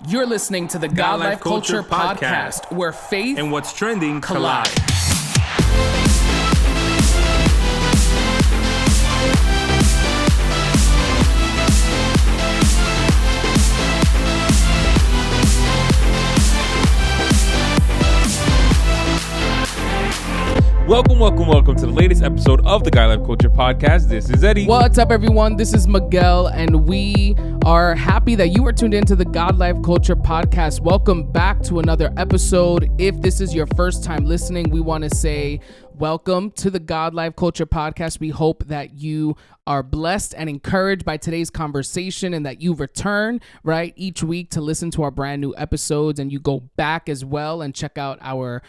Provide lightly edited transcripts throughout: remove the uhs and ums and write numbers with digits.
You're listening to the God Life Culture Podcast, where faith and what's trending collide. Welcome to the latest episode of the God Life Culture Podcast. This is Eddie. What's up, everyone? This is Miguel, and we are happy that you are tuned into the God Life Culture Podcast. Welcome back to another episode. If this is your first time listening, we want to say welcome to the God Life Culture Podcast. We hope that you are blessed and encouraged by today's conversation and that you return, right, each week to listen to our brand new episodes, and you go back as well and check out our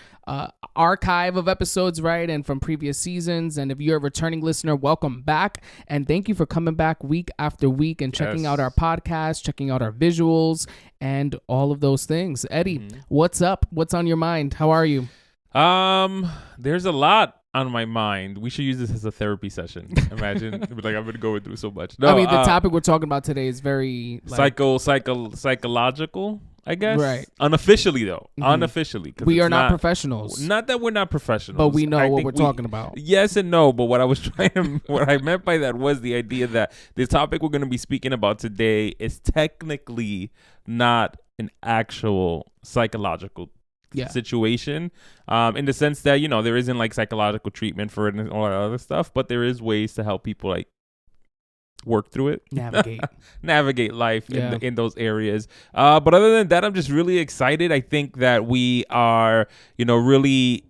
archive of episodes, right, and from previous seasons. And if you're a returning listener, welcome back, and thank you for coming back week after week and checking out our podcast, checking out our visuals, and all of those things. Eddie, what's up? What's on your mind? How are you? There's a lot on my mind. We should use this as a therapy session. Imagine, like, I've been going through so much. No, I mean, the topic we're talking about today is very psychological, I guess. Right. Unofficially, though. Unofficially. We are not professionals. Not that we're not professionals. But we know what we're talking about. Yes and no. But what I meant by that was the idea that the topic we're going to be speaking about today is technically not an actual psychological situation, in the sense that, you know, there isn't like psychological treatment for it and all that other stuff, but there is ways to help people like work through it, navigate life in those areas. But other than that, I'm just really excited. I think that we are, you know, really,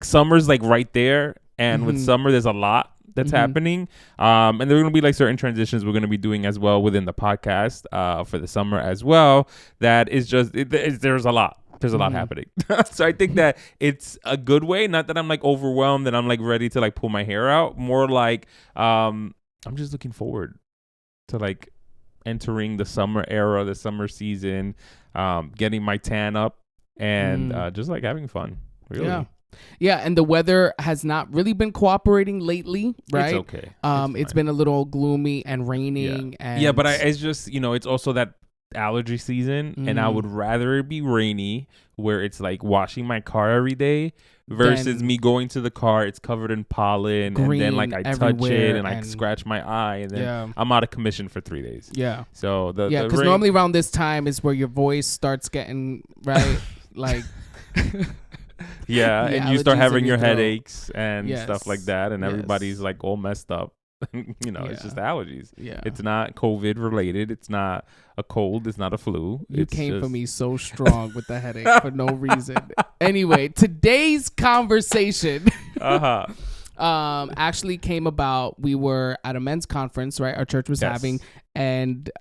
summer's like right there, and with summer there's a lot that's happening, and there are going to be like certain transitions we're going to be doing as well within the podcast for the summer as well. That is just there's a lot. There's a lot happening. So I think that it's a good way. Not that I'm like overwhelmed and I'm like ready to like pull my hair out. More like I'm just looking forward to like entering the summer era, the summer season, getting my tan up, and just like having fun. Really. Yeah, and the weather has not really been cooperating lately, right? It's okay. It's been a little gloomy and raining. But it's just, you know, it's also that allergy season, and I would rather it be rainy where it's like washing my car every day versus me going to the car, it's covered in pollen, and then like I touch it and I scratch my eye, and then I'm out of commission for 3 days. So because normally around this time is where your voice starts getting like and you start having your headaches and stuff like that, and everybody's like all messed up. You know, it's just allergies. It's not COVID related. It's not a cold. It's not a flu. You came for me so strong with the headache for no reason. Anyway, today's conversation actually came about. We were at a men's conference, right? Our church was having, and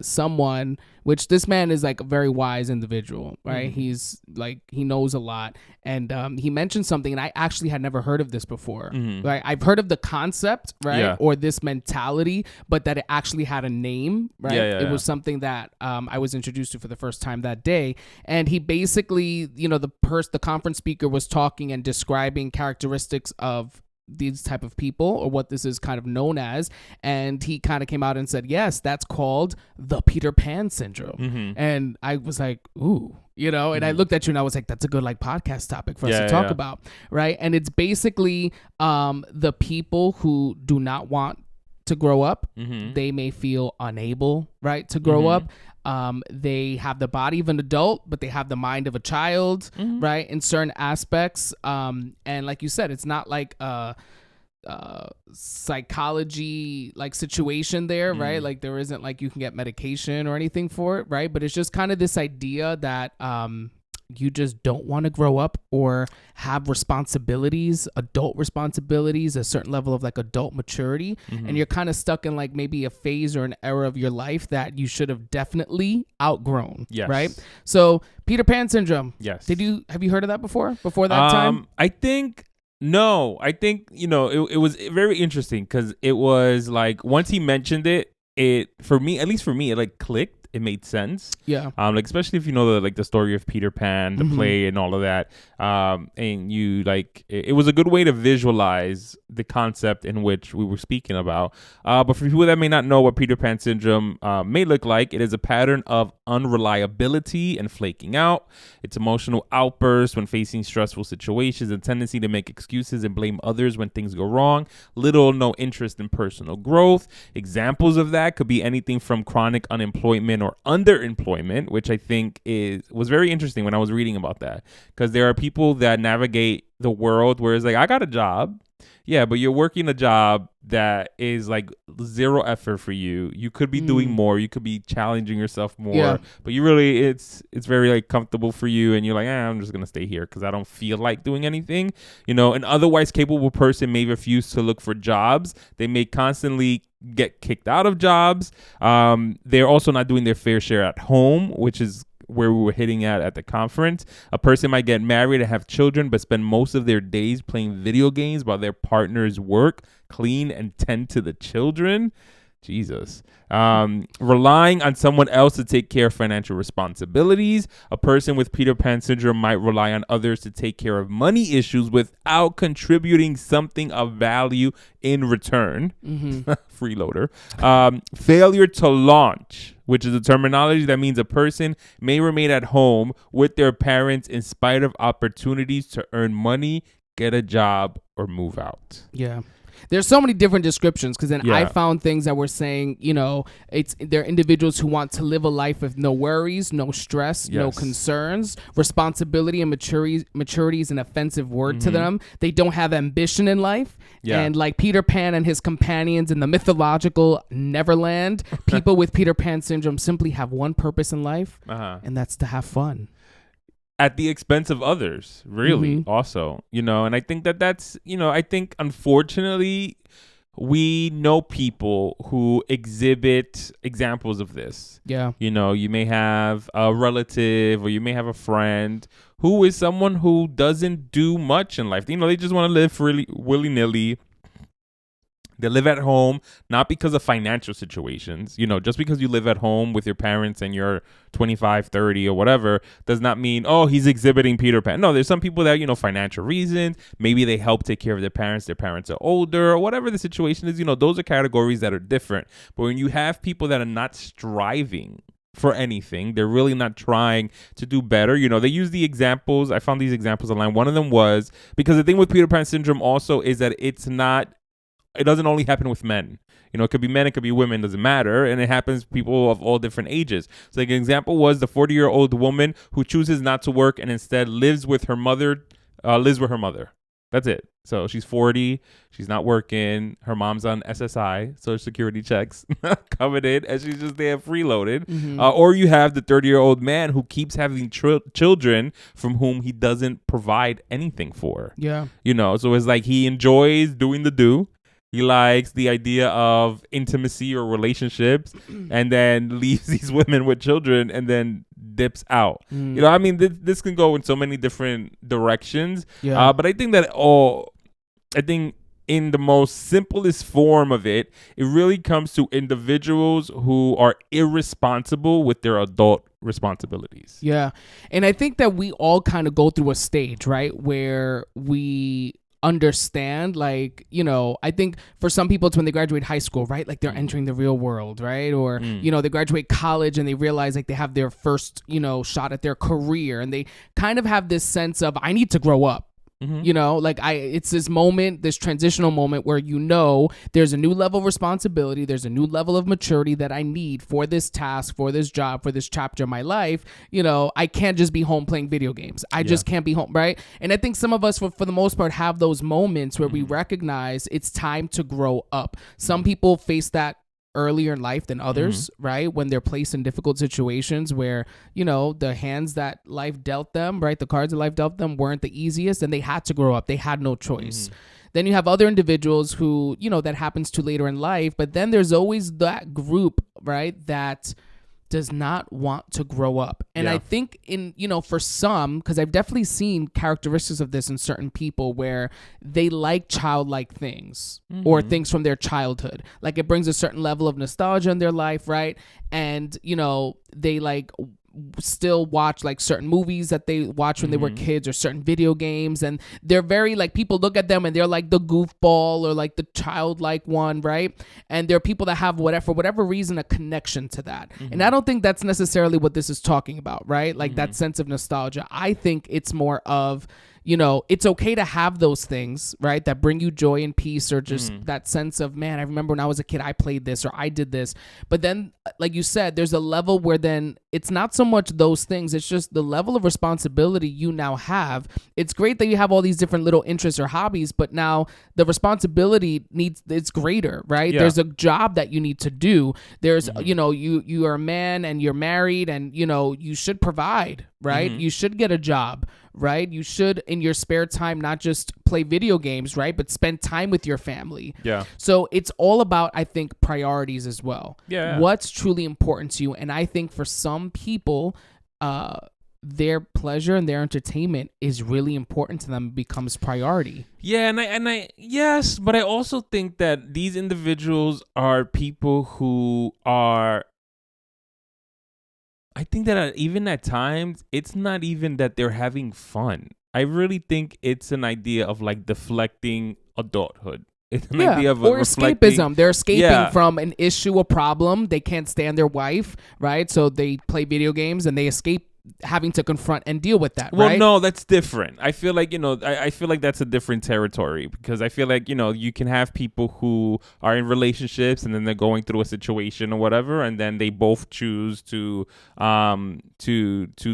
someone, which this man is like a very wise individual, right? He's like, he knows a lot, and he mentioned something, and I actually had never heard of this before. Right? I've heard of the concept, right, or this mentality, but that it actually had a name, right? It was something that I was introduced to for the first time that day, and he basically, you know, the conference speaker was talking and describing characteristics of these type of people, or what this is kind of known as, and he kind of came out and said, yes, that's called the Peter Pan syndrome. And I was like, ooh, you know, and I looked at you and I was like, that's a good like podcast topic for us to talk about, right? And it's basically the people who do not want to grow up. They may feel unable, right, to grow up. They have the body of an adult, but they have the mind of a child, right, in certain aspects. And like you said, it's not like a psychology like situation there, right? Like there isn't like you can get medication or anything for it, right? But it's just kind of this idea that you just don't want to grow up or have responsibilities, adult responsibilities, a certain level of like adult maturity. And you're kind of stuck in like maybe a phase or an era of your life that you should have definitely outgrown. Right? So Peter Pan syndrome. Have you heard of that before that time? I think, you know, it was very interesting because it was like, once he mentioned it, for me, at least for me, it like clicked. it made sense. Yeah. Like especially if you know the story of Peter Pan, the play and all of that. And you it was a good way to visualize the concept in which we were speaking about. But for people that may not know what Peter Pan syndrome may look like, it is a pattern of unreliability and flaking out. It's emotional outbursts when facing stressful situations, and tendency to make excuses and blame others when things go wrong. Little or no interest in personal growth. Examples of that could be anything from chronic unemployment or underemployment, which I think was very interesting when I was reading about that, because there are people that navigate the world where it's like, I got a job. Yeah, but you're working a job that is like zero effort for you. You could be doing more. You could be challenging yourself more. But you really, it's very like comfortable for you. And you're like, I'm just going to stay here because I don't feel like doing anything. You know, an otherwise capable person may refuse to look for jobs. They may constantly get kicked out of jobs. They're also not doing their fair share at home, which is where we were hitting at the conference. A person might get married and have children, but spend most of their days playing video games while their partners work, clean, and tend to the children. Jesus. Relying on someone else to take care of financial responsibilities. A person with Peter Pan syndrome might rely on others to take care of money issues without contributing something of value in return. Freeloader. Failure to launch, which is a terminology that means a person may remain at home with their parents in spite of opportunities to earn money, get a job, or move out. Yeah. There's so many different descriptions, because then I found things that were saying, you know, they're individuals who want to live a life with no worries, no stress, no concerns. Responsibility and maturity is an offensive word to them. They don't have ambition in life. And like Peter Pan and his companions in the mythological Neverland, people with Peter Pan syndrome simply have one purpose in life, and that's to have fun. At the expense of others, really, also, you know, and I think that's, you know, I think unfortunately we know people who exhibit examples of this. Yeah. You know, you may have a relative or you may have a friend who is someone who doesn't do much in life. You know, they just want to live really willy-nilly. They live at home, not because of financial situations. You know, just because you live at home with your parents and you're 25, 30 or whatever, does not mean, oh, he's exhibiting Peter Pan. No, there's some people that, you know, financial reasons, maybe they help take care of their parents are older, or whatever the situation is. You know, those are categories that are different. But when you have people that are not striving for anything, they're really not trying to do better. You know, they use the examples. I found these examples online. One of them was, because the thing with Peter Pan syndrome also is that it doesn't only happen with men. You know, it could be men, it could be women, doesn't matter. And it happens to people of all different ages. So like an example was the 40-year-old woman who chooses not to work and instead lives with her mother. That's it. So she's 40, she's not working, her mom's on SSI, Social Security checks coming in, and she's just there freeloaded. Or you have the 30-year-old man who keeps having children from whom he doesn't provide anything for. Yeah. You know, so it's like he enjoys doing the do. He likes the idea of intimacy or relationships, and then leaves these women with children and then dips out. You know, I mean, this can go in so many different directions. Yeah. But I think in the most simplest form of it, it really comes to individuals who are irresponsible with their adult responsibilities. Yeah. And I think that we all kind of go through a stage, right, where we understand, like, you know, I think for some people it's when they graduate high school, right, like they're entering the real world, right, or you know, they graduate college and they realize like they have their first, you know, shot at their career, and they kind of have this sense of, I need to grow up. You know, like it's this moment, this transitional moment where, you know, there's a new level of responsibility, there's a new level of maturity that I need for this task, for this job, for this chapter of my life. You know, I can't just be home playing video games. I just can't be home, right? And I think some of us, for the most part, have those moments where we recognize it's time to grow up. Some people face that earlier in life than others, right? When they're placed in difficult situations where, you know, the hands that life dealt them, right? The cards that life dealt them weren't the easiest, and they had to grow up. They had no choice. Then you have other individuals who, you know, that happens to later in life, but then there's always that group, right, that does not want to grow up. And I think for some, because I've definitely seen characteristics of this in certain people where they like childlike things or things from their childhood. Like it brings a certain level of nostalgia in their life, right? And, they like still watch like certain movies that they watched when they were kids or certain video games, and they're very like, people look at them and they're like the goofball or like the childlike one, right? And there are people that have for whatever reason a connection to that. And I don't think that's necessarily what this is talking about, right? Like that sense of nostalgia. I think it's more of, it's okay to have those things, right, that bring you joy and peace, or just that sense of, man, I remember when I was a kid, I played this or I did this. But then, like you said, there's a level where then it's not so much those things. It's just the level of responsibility you now have. It's great that you have all these different little interests or hobbies, but now the responsibility it's greater, right? Yeah. There's a job that you need to do. There's, you are a man and you're married, and, you should provide, right? You should get a job, right? You should, in your spare time, not just play video games, right, but spend time with your family. Yeah. So it's all about, I think, priorities as well. Yeah. What's truly important to you. And I think for some people, their pleasure and their entertainment is really important to them. It becomes priority. Yeah, and I yes, but I also think that these individuals are people who are, I think that even at times, it's not even that they're having fun. I really think it's an idea of like deflecting adulthood. It's an idea of escapism. They're escaping from an issue, a problem. They can't stand their wife, right? So they play video games and they escape having to confront and deal with that, well, right? No, that's different. I feel like, I feel like that's a different territory, because I feel like, you can have people who are in relationships and then they're going through a situation or whatever, and then they both choose to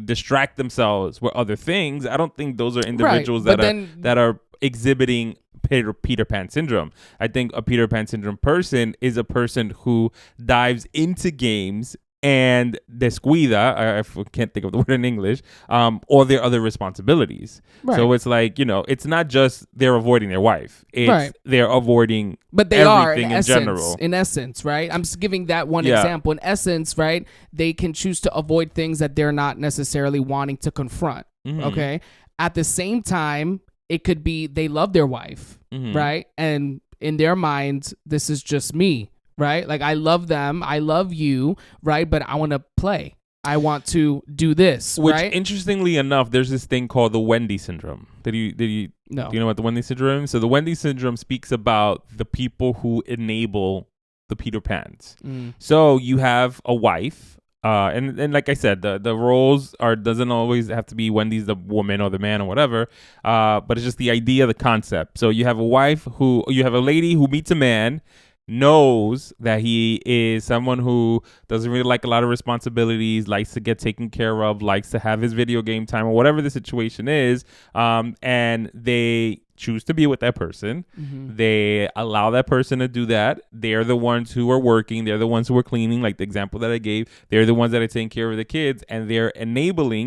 distract themselves with other things. I don't think those are individuals that are exhibiting Peter Pan syndrome. I think a Peter Pan syndrome person is a person who dives into games and descuida, I can't think of the word in English, or their other responsibilities. Right. So it's like, it's not just they're avoiding their wife. It's they're avoiding but they everything are, in general. In essence, right? I'm just giving that one example. In essence, right, they can choose to avoid things that they're not necessarily wanting to confront, okay? At the same time, it could be they love their wife, right? And in their minds, this is just me. Right? Like, I love them. I love you. Right? But I want to play. I want to do this. Which, right? Interestingly enough, there's this thing called the Wendy Syndrome. No. Do you know what the Wendy Syndrome is? So the Wendy Syndrome speaks about the people who enable the Peter Pans. So you have a wife. And like I said, the roles doesn't always have to be Wendy's the woman or the man or whatever, but it's just the idea, the concept. So you have you have a lady who meets a man, knows that he is someone who doesn't really like a lot of responsibilities, likes to get taken care of, likes to have his video game time or whatever the situation is, and they choose to be with that person. They allow that person to do that. They're the ones who are working. They're the ones who are cleaning, like the example that I gave. They're the ones that are taking care of the kids, and they're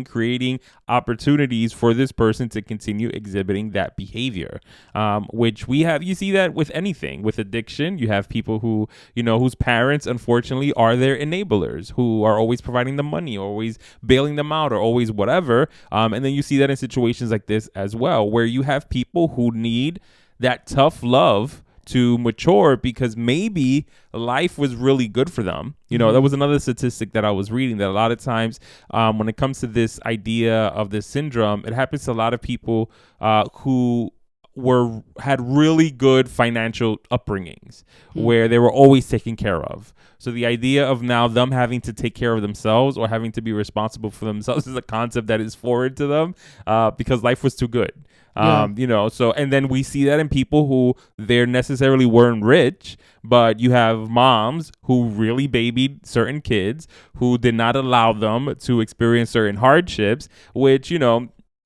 creating opportunities for this person to continue exhibiting that behavior, which you see that with anything. With addiction, you have people who, whose parents, unfortunately, are their enablers, who are always providing the money, or always bailing them out, or always whatever. And then you see that in situations like this as well, where you have people who need that tough love to mature because maybe life was really good for them. That was another statistic that I was reading, that a lot of times when it comes to this idea of this syndrome, it happens to a lot of people who had really good financial upbringings where they were always taken care of. So the idea of now them having to take care of themselves or having to be responsible for themselves is a concept that is foreign to them because life was too good. So, and then we see that in people who they necessarily weren't rich, but you have moms who really babied certain kids who did not allow them to experience certain hardships, which,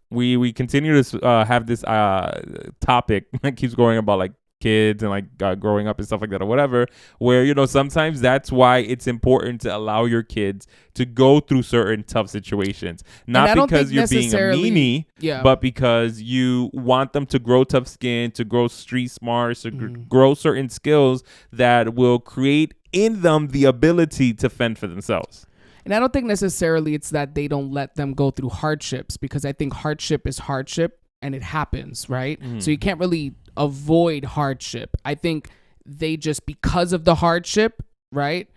we continue to have this topic that keeps going about like kids and like growing up and stuff like that or whatever, where sometimes that's why it's important to allow your kids to go through certain tough situations, not because you're being a meanie, but because you want them to grow tough skin, to grow street smarts, to grow certain skills that will create in them the ability to fend for themselves. And I don't think necessarily it's that they don't let them go through hardships, because I think hardship is hardship and it happens, right? So you can't really avoid hardship. I think they just, because of the hardship, right,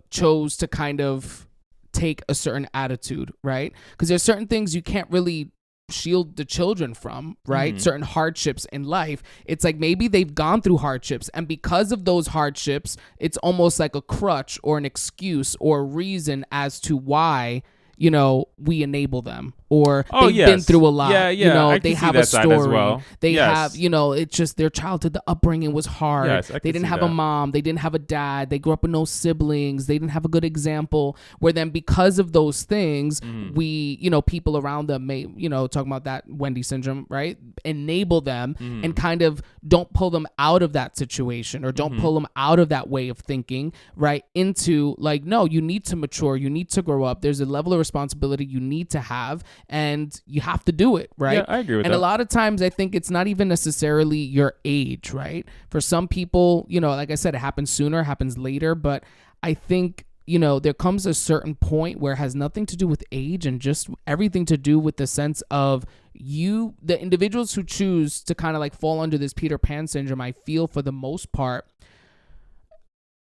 chose to kind of take a certain attitude, right? Because there's certain things you can't really shield the children from, right? Certain hardships in life. It's like maybe they've gone through hardships, and because of those hardships, it's almost like a crutch or an excuse or a reason as to why, you know, we enable them, or they've been through a lot. Yeah, you know, I they can see have that a side story. as well. They have, you know, it's just their childhood, the upbringing was hard. Yes, I they can didn't see have that. a mom. They didn't have a dad. They grew up with no siblings. They didn't have a good example. Where then, because of those things, we, you know, people around them may, you know, talking about that Wendy syndrome, right? Enable them and kind of don't pull them out of that situation, or don't pull them out of that way of thinking, right? Into like, no, you need to mature. You need to grow up. There's a level of responsibility you need to have, and you have to do it, right? Yeah, I agree with and that. a lot of times I think it's not even necessarily your age, right? For some people, you know, like I said, it happens sooner, happens later, but I think, you know, there comes a certain point where it has nothing to do with age and just everything to do with the sense of you, the individuals who choose to kind of like fall under this Peter Pan syndrome, I feel for the most part,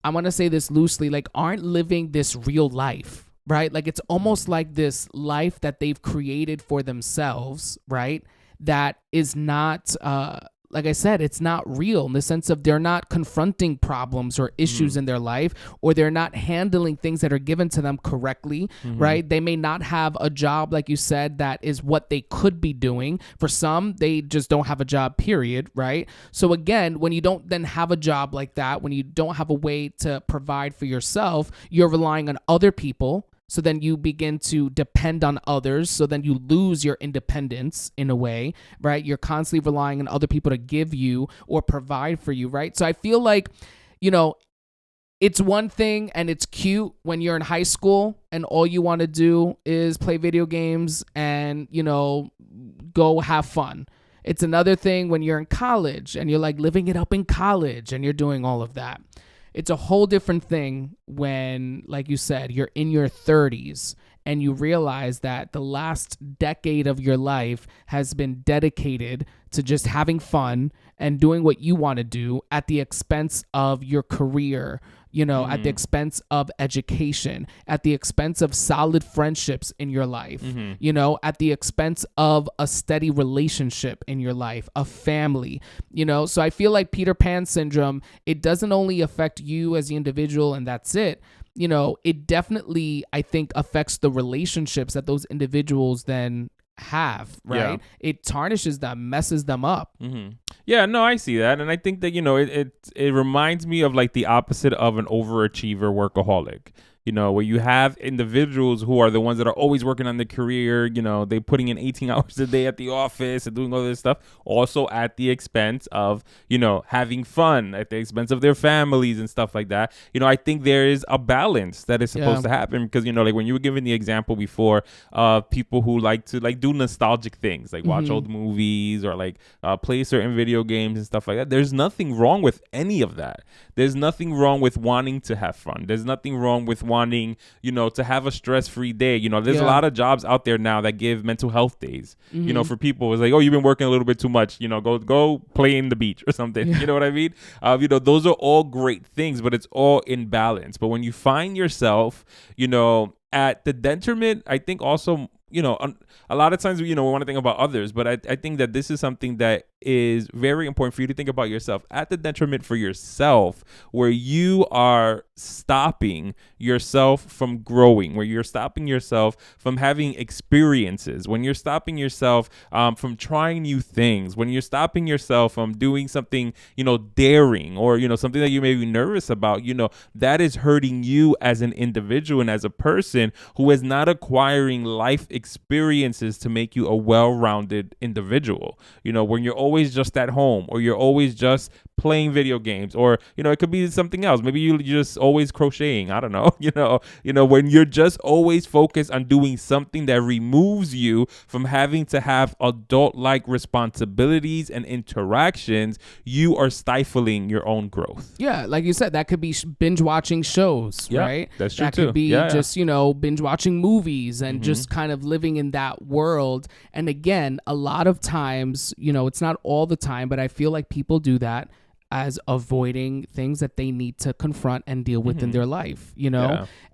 I'm going to say this loosely, like aren't living this real life, right? Like it's almost like this life that they've created for themselves, right? That is not, like I said, it's not real in the sense of they're not confronting problems or issues in their life, or they're not handling things that are given to them correctly, right? They may not have a job, like you said, that is what they could be doing. For some, they just don't have a job, period, right? So again, when you don't then have a job like that, when you don't have a way to provide for yourself, you're relying on other people. So then you begin to depend on others. So then you lose your independence in a way, right? You're constantly relying on other people to give you or provide for you, right? So I feel like, you know, it's one thing and it's cute when you're in high school and all you want to do is play video games and, you know, go have fun. It's another thing when you're in college and you're like living it up in college and you're doing all of that. It's a whole different thing when, like you said, you're in your 30s and you realize that the last decade of your life has been dedicated to just having fun and doing what you want to do at the expense of your career, you know, at the expense of education, at the expense of solid friendships in your life, you know, at the expense of a steady relationship in your life, a family, you know. So I feel like Peter Pan syndrome, it doesn't only affect you as the individual and that's it. You know, it definitely, I think, affects the relationships that those individuals then have, right? Yeah. It tarnishes them, messes them up. Yeah, no, I see that. And I think that, you know, it reminds me of like the opposite of an overachiever workaholic. You know, where you have individuals who are the ones that are always working on their career, you know, they putting in 18 hours a day at the office and doing all this stuff, also at the expense of, you know, having fun, at the expense of their families and stuff like that. You know, I think there is a balance that is supposed to happen because, you know, like when you were giving the example before of people who like to like do nostalgic things, like watch old movies or like play certain video games and stuff like that. There's nothing wrong with any of that. There's nothing wrong with wanting to have fun. There's nothing wrong with wanting, you know, to have a stress-free day. You know, there's a lot of jobs out there now that give mental health days. You know, for people, it's like, oh, you've been working a little bit too much. You know, go play in the beach or something. You know what I mean? You know, those are all great things, but it's all in balance. But when you find yourself, you know, at the detriment, I think also, you know, a lot of times, you know, we want to think about others, but I think that this is something that is very important for you to think about yourself at the detriment for yourself, where you are stopping yourself from growing, where you're stopping yourself from having experiences, when you're stopping yourself from trying new things, when you're stopping yourself from doing something, you know, daring or, you know, something that you may be nervous about, you know, that is hurting you as an individual and as a person who is not acquiring life experiences to make you a well-rounded individual. You know, when you're always just at home or you're always just playing video games, or it could be something else. Maybe you're just always crocheting. I don't know. When you're just always focused on doing something that removes you from having to have adult-like responsibilities and interactions, you are stifling your own growth. Yeah, like you said, that could be binge watching shows, right? That's true that too. That could be just binge watching movies and just kind of living in that world. And again, a lot of times, it's not all the time, but I feel like people do that as avoiding things that they need to confront and deal with in their life,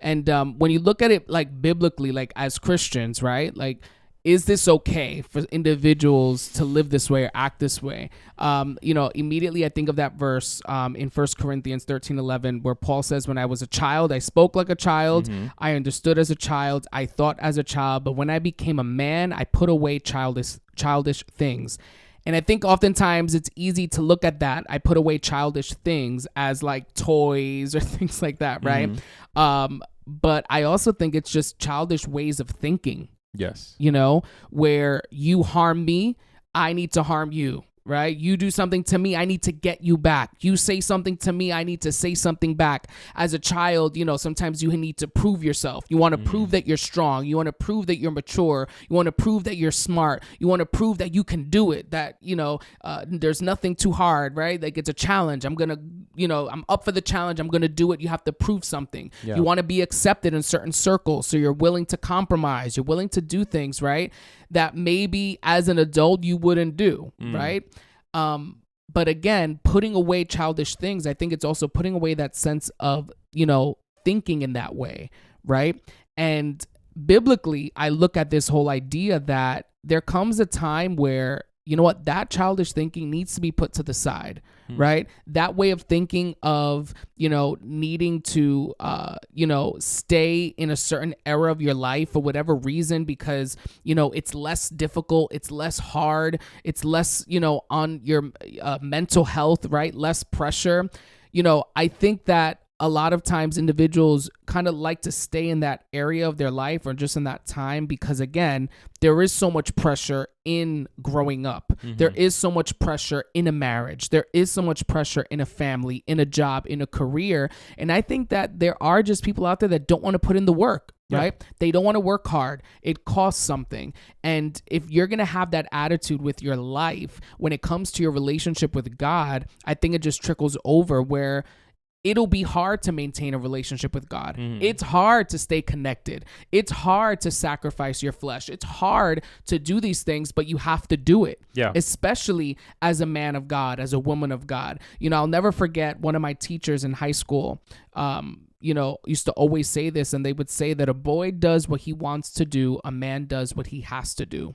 And when you look at it like biblically, like as Christians, right? Like, is this okay for individuals to live this way or act this way? Immediately I think of that verse in 1 Corinthians 13:11, where Paul says, when I was a child, I spoke like a child. I understood as a child. I thought as a child. But when I became a man, I put away childish things. And I think oftentimes it's easy to look at that, I put away childish things, as like toys or things like that, right? But I also think it's just childish ways of thinking. Yes. Where you harm me, I need to harm you, right? You do something to me, I need to get you back. You say something to me, I need to say something back. As a child, sometimes you need to prove yourself. You want to prove that you're strong. You want to prove that you're mature. You want to prove that you're smart. You want to prove that you can do it, that, there's nothing too hard, right? Like, it's a challenge. I'm up for the challenge. I'm going to do it. You have to prove something. Yeah. You want to be accepted in certain circles. So you're willing to compromise. You're willing to do things, right, that maybe as an adult you wouldn't do, right? But again, putting away childish things, I think it's also putting away that sense of, thinking in that way, right? And biblically, I look at this whole idea that there comes a time where, that childish thinking needs to be put to the side, right? That way of thinking of, needing to, stay in a certain era of your life for whatever reason, because, it's less difficult, it's less hard, it's less, on your mental health, right? Less pressure. I think that a lot of times individuals kind of like to stay in that area of their life or just in that time because, again, there is so much pressure in growing up. There is so much pressure in a marriage. There is so much pressure in a family, in a job, in a career. And I think that there are just people out there that don't want to put in the work. Right? They don't want to work hard. It costs something. And if you're going to have that attitude with your life when it comes to your relationship with God, I think it just trickles over where it'll be hard to maintain a relationship with God. It's hard to stay connected. It's hard to sacrifice your flesh. It's hard to do these things, but you have to do it. Yeah. Especially as a man of God, as a woman of God. I'll never forget one of my teachers in high school, used to always say this, and they would say that a boy does what he wants to do, a man does what he has to do.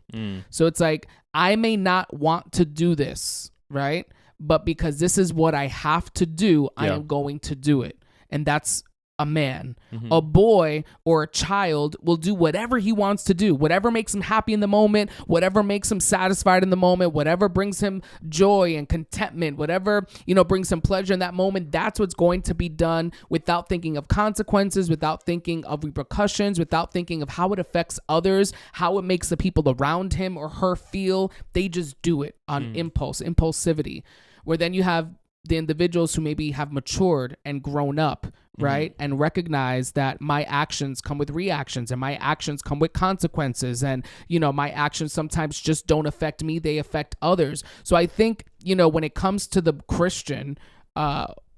So it's like, I may not want to do this, right? But because this is what I have to do, I am going to do it. And that's a man. A boy or a child will do whatever he wants to do, whatever makes him happy in the moment, whatever makes him satisfied in the moment, whatever brings him joy and contentment, whatever, brings him pleasure in that moment. That's what's going to be done without thinking of consequences, without thinking of repercussions, without thinking of how it affects others, how it makes the people around him or her feel. They just do it on impulsivity, where then you have the individuals who maybe have matured and grown up, right? And recognize that my actions come with reactions and my actions come with consequences. And, my actions sometimes just don't affect me. They affect others. So I think, when it comes to the Christian,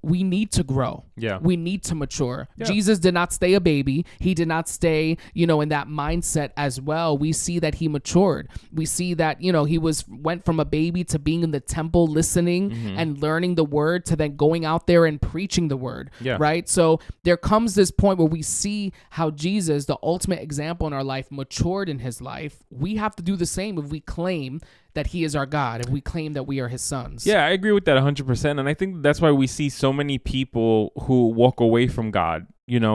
we need to grow. Yeah. We need to mature. Yeah. Jesus did not stay a baby. He did not stay, in that mindset as well. We see that he matured. We see that, he went from a baby to being in the temple, listening and learning the word, to then going out there and preaching the word. Yeah. Right. So there comes this point where we see how Jesus, the ultimate example in our life, matured in his life. We have to do the same if we claim that he is our God, if we claim that we are his sons. Yeah, I agree with that 100%. And I think that's why we see so many people who walk away from God,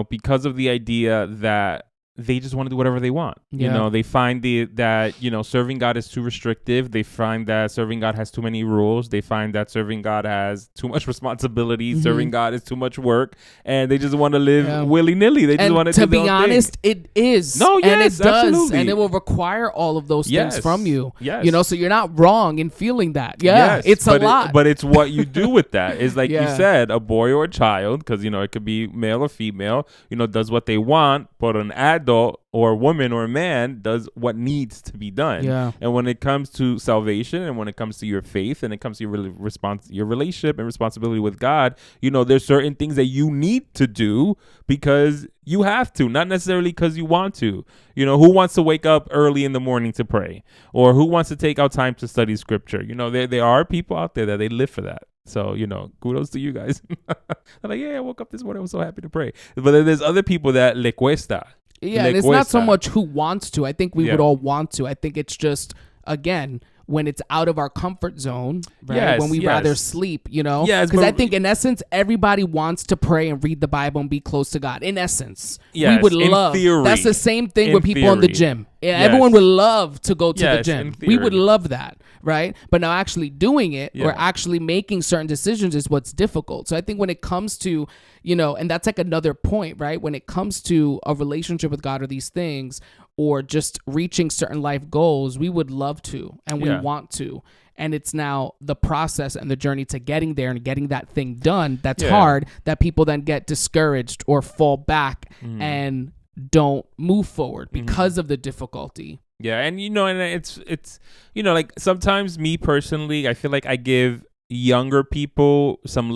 because of the idea that they just want to do whatever they want. Yeah. You know, they find that, you know, serving God is too restrictive. They find that serving God has too many rules. They find that serving God has too much responsibility. Serving God is too much work. And they just want to live willy-nilly. They just want to be honest, it is. No, yes, and it does. absolutely. And it will require all of those things from you. Yes. You know, so you're not wrong in feeling that. Yeah, it's a lot. But it's what you do with that. It's like you said, a boy or a child, because, you know, it could be male or female, you know, does what they want, but an adult or a woman or a man does what needs to be done. Yeah. And when it comes to salvation and when it comes to your faith and it comes to your relationship and responsibility with God, you know, there's certain things that you need to do because you have to, not necessarily because you want to. You know, who wants to wake up early in the morning to pray? Or who wants to take out time to study scripture? You know, there are people out there that they live for that. So, you know, kudos to you guys. They're like, I woke up this morning, I was so happy to pray. But then there's other people that le cuesta. Yeah, and it's not so much who wants to. I think we would all want to. I think it's just, again, when it's out of our comfort zone, right? Yes, when we rather sleep, you know? Yes, because I think in essence, everybody wants to pray and read the Bible and be close to God. In essence, we would love. Theory. That's the same thing with people in the gym. Yeah, Yes. Everyone would love to go to the In gym. theory. We would love that, right? But now actually doing it or actually making certain decisions is what's difficult. So I think when it comes to, you know, and that's like another point, right? When it comes to a relationship with God or these things, or just reaching certain life goals, we would love to and we want to. And it's now the process and the journey to getting there and getting that thing done that's hard, that people then get discouraged or fall back and don't move forward because of the difficulty. Yeah, and you know, and it's you know, like sometimes me personally, I feel like I give younger people some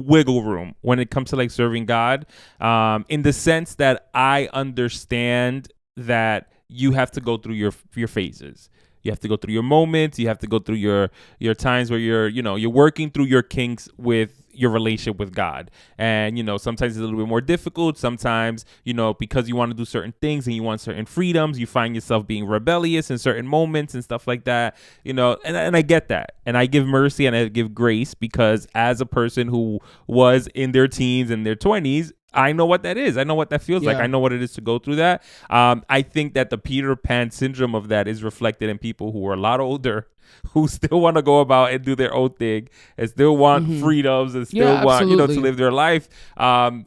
wiggle room when it comes to like serving God, in the sense that I understand that you have to go through your phases. You have to go through your moments. You have to go through your times where you're working through your kinks with your relationship with God. And, you know, sometimes it's a little bit more difficult. Sometimes, you know, because you want to do certain things and you want certain freedoms, you find yourself being rebellious in certain moments and stuff like that, you know, and I get that. And I give mercy and I give grace because as a person who was in their teens and their 20s, I know what that is. I know what that feels like. I know what it is to go through that. I think that the Peter Pan syndrome of that is reflected in people who are a lot older, who still want to go about and do their own thing and still want freedoms and still want, you know, to live their life.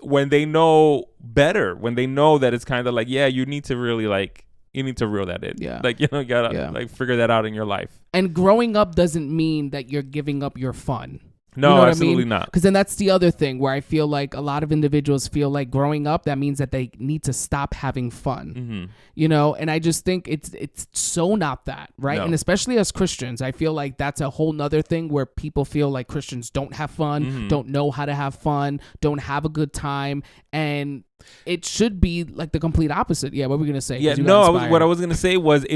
When they know better, when they know that it's kind of like, you need to really you need to reel that in. Yeah. Like, you know, you gotta like figure that out in your life. And growing up doesn't mean that you're giving up your fun. No, you know absolutely not. Because then that's the other thing where I feel like a lot of individuals feel like growing up, that means that they need to stop having fun, you know? And I just think it's so not that, right? No. And especially as Christians, I feel like that's a whole nother thing where people feel like Christians don't have fun, don't know how to have fun, don't have a good time. And it should be like the complete opposite. Yeah, what were we gonna say? Yeah, no, what I was gonna say was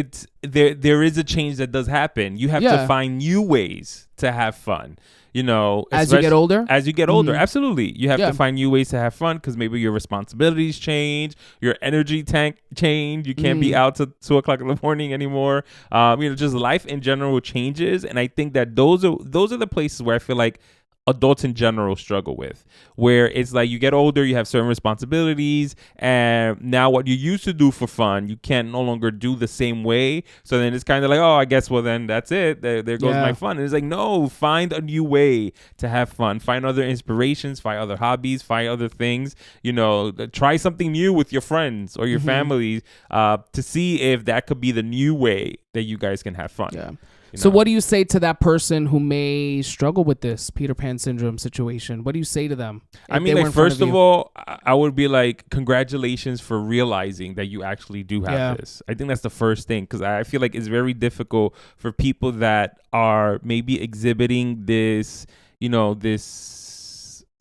there is a change that does happen. You have to find new ways to have fun. You know, as you get older, absolutely, you have to find new ways to have fun because maybe your responsibilities change, your energy tank change. You can't be out till 2:00 in the morning anymore. You know, just life in general changes, and I think that those are the places where I feel like adults in general struggle with, where it's like you get older, you have certain responsibilities, and now what you used to do for fun, you can't no longer do the same way. So then it's kind of like, oh, I guess, well, then that's it. There goes my fun. And it's like, no, find a new way to have fun. Find other inspirations, find other hobbies, find other things, you know, try something new with your friends or your family to see if that could be the new way that you guys can have fun. Yeah. So what do you say to that person who may struggle with this Peter Pan syndrome situation? What do you say to them? I mean, like, first of all, I would be like, congratulations for realizing that you actually do have this. I think that's the first thing, because I feel like it's very difficult for people that are maybe exhibiting this, you know,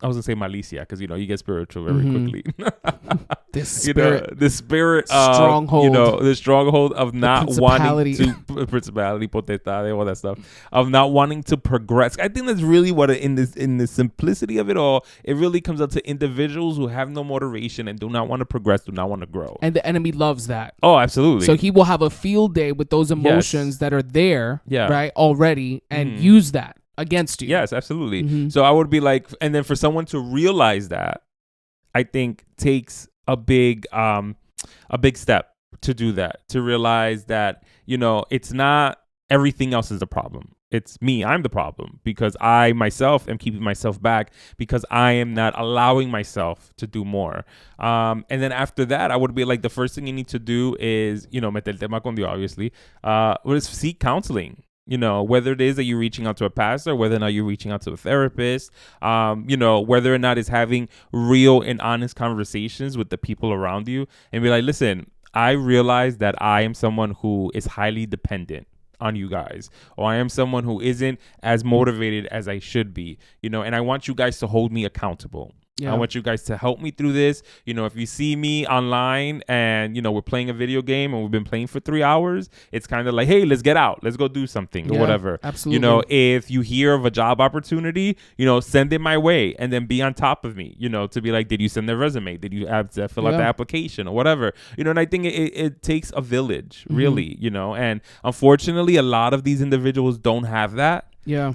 I was gonna say malicia because, you know, you get spiritual very quickly. This spirit, you know, the spirit stronghold, you know, the stronghold of not wanting to principality, potestad, all that stuff, of not wanting to progress. I think that's really what in the simplicity of it all, it really comes up to individuals who have no motivation and do not want to progress, do not want to grow. And the enemy loves that. Oh, absolutely. So he will have a field day with those emotions that are there, right, already, and use that against you. Yes, absolutely. So I would be like, and then for someone to realize that, I think takes a big a big step to do that, to realize that, you know, it's not everything else is the problem. It's me. I'm the problem because I myself am keeping myself back because I am not allowing myself to do more. And then after that, I would be like, the first thing you need to do is, you know, meter el tema con Dios, obviously, is seek counseling. You know, whether it is that you're reaching out to a pastor, whether or not you're reaching out to a therapist, you know, whether or not it's having real and honest conversations with the people around you and be like, listen, I realize that I am someone who is highly dependent on you guys, or I am someone who isn't as motivated as I should be, you know, and I want you guys to hold me accountable. Yeah. I want you guys to help me through this. You know, if you see me online and, you know, we're playing a video game and we've been playing for 3 hours, it's kind of like, hey, let's get out. Let's go do something or whatever. Absolutely. You know, if you hear of a job opportunity, you know, send it my way and then be on top of me, you know, to be like, did you send the resume? Did you have to fill out the application or whatever? You know, and I think it takes a village, really, you know, and unfortunately, a lot of these individuals don't have that.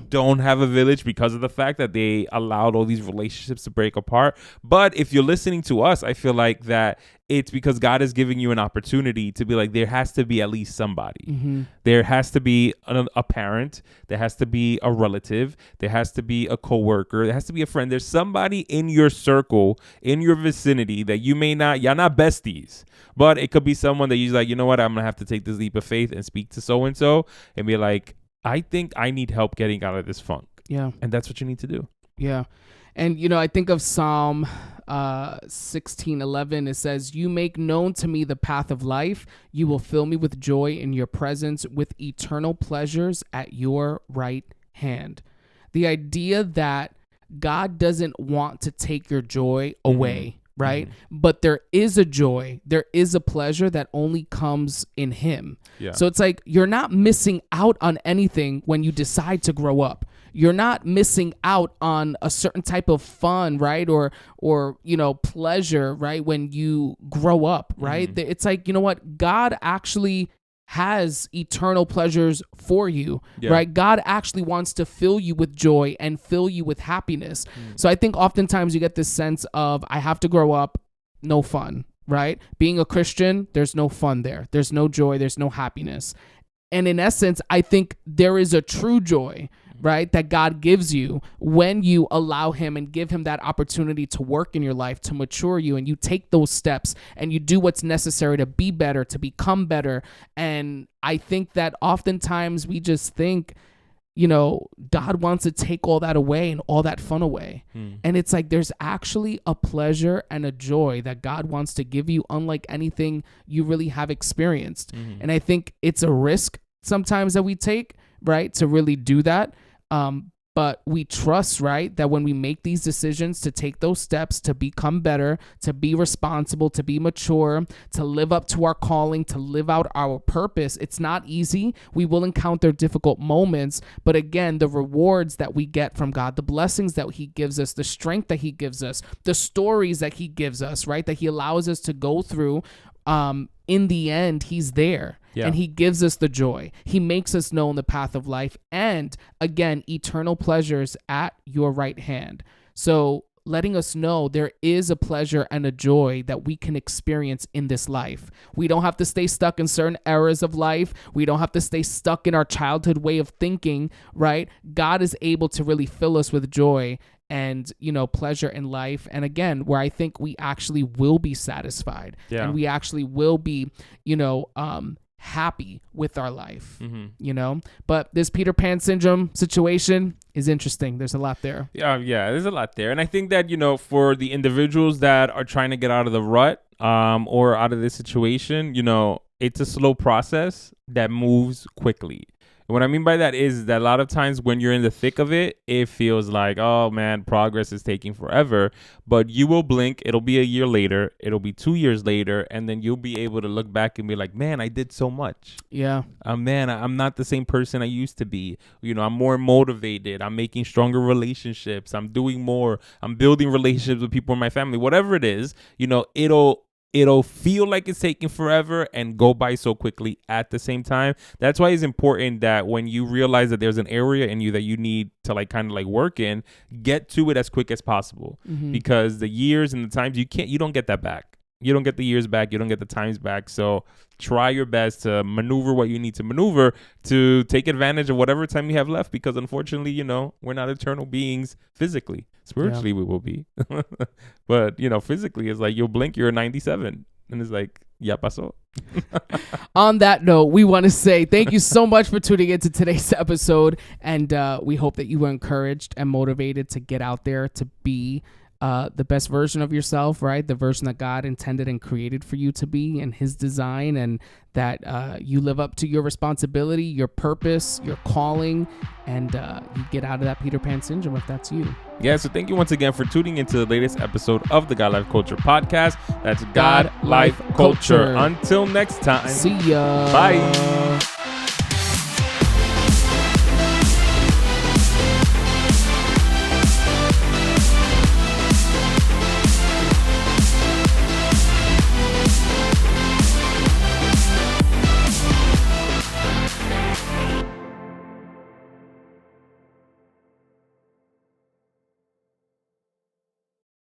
Don't have a village because of the fact that they allowed all these relationships to break apart. But if you're listening to us, I feel like that it's because God is giving you an opportunity to be like, there has to be at least somebody. There has to be a parent. There has to be a relative. There has to be a coworker. There has to be a friend. There's somebody in your circle, in your vicinity that you may not, y'all not besties, but it could be someone that you're like, you know what, I'm going to have to take this leap of faith and speak to so-and-so and be like, I think I need help getting out of this funk. Yeah. And that's what you need to do. Yeah. And, you know, I think of Psalm 16:11. It says, you make known to me the path of life. You will fill me with joy in your presence, with eternal pleasures at your right hand. The idea that God doesn't want to take your joy away. Right? But there is a joy, there is a pleasure that only comes in him. So it's like you're not missing out on anything when you decide to grow up. You're not missing out on a certain type of fun, right? Or you know, pleasure, right? When you grow up, right? It's like, you know what? God actually has eternal pleasures for you, right? God actually wants to fill you with joy and fill you with happiness. So I think oftentimes you get this sense of, I have to grow up, no fun, right? Being a Christian, there's no fun there. There's no joy. There's no happiness. And in essence, I think there is a true joy, right, that God gives you when you allow him and give him that opportunity to work in your life, to mature you, and you take those steps and you do what's necessary to be better, to become better. And I think that oftentimes we just think, you know, God wants to take all that away and all that fun away. And it's like there's actually a pleasure and a joy that God wants to give you, unlike anything you really have experienced. And I think it's a risk sometimes that we take, right, to really do that. But we trust, right, that when we make these decisions to take those steps to become better, to be responsible, to be mature, to live up to our calling, to live out our purpose, it's not easy. We will encounter difficult moments. But again, the rewards that we get from God, the blessings that he gives us, the strength that he gives us, the stories that he gives us, right, that he allows us to go through, in the end, he's there. And he gives us the joy. He makes us know the path of life. And again, eternal pleasures at your right hand. So letting us know there is a pleasure and a joy that we can experience in this life. We don't have to stay stuck in certain eras of life. We don't have to stay stuck in our childhood way of thinking, right? God is able to really fill us with joy and, you know, pleasure in life. And again, where I think we actually will be satisfied and we actually will be, you know, happy with our life, you know. But this Peter Pan syndrome situation is interesting. There's a lot there. Yeah, there's a lot there. And I think that, you know, for the individuals that are trying to get out of the rut or out of this situation, you know, it's a slow process that moves quickly. And what I mean by that is that a lot of times when you're in the thick of it, it feels like, oh man, progress is taking forever. But you will blink. It'll be a year later. It'll be 2 years later. And then you'll be able to look back and be like, man, I did so much. Yeah. Man, I'm not the same person I used to be. You know, I'm more motivated. I'm making stronger relationships. I'm doing more. I'm building relationships with people in my family. Whatever it is, you know, it'll feel like it's taking forever and go by so quickly at the same time. That's why it's important that when you realize that there's an area in you that you need to like kind of like work in, get to it as quick as possible, because the years and the times you don't get that back. You don't get the years back. You don't get the times back. So try your best to maneuver what you need to maneuver to take advantage of whatever time you have left, because unfortunately, you know, we're not eternal beings physically. Spiritually, we will be. But, you know, physically, it's like you'll blink, you're 97. And it's like, ya pasó. On that note, we want to say thank you so much for tuning into today's episode. And we hope that you were encouraged and motivated to get out there to be the best version of yourself, right? The version that God intended and created for you to be in his design, and that you live up to your responsibility, your purpose, your calling, and you get out of that Peter Pan syndrome if that's you. Yeah, so thank you once again for tuning into the latest episode of the God Life Culture podcast. That's God Life Culture. Until next time. See ya. Bye.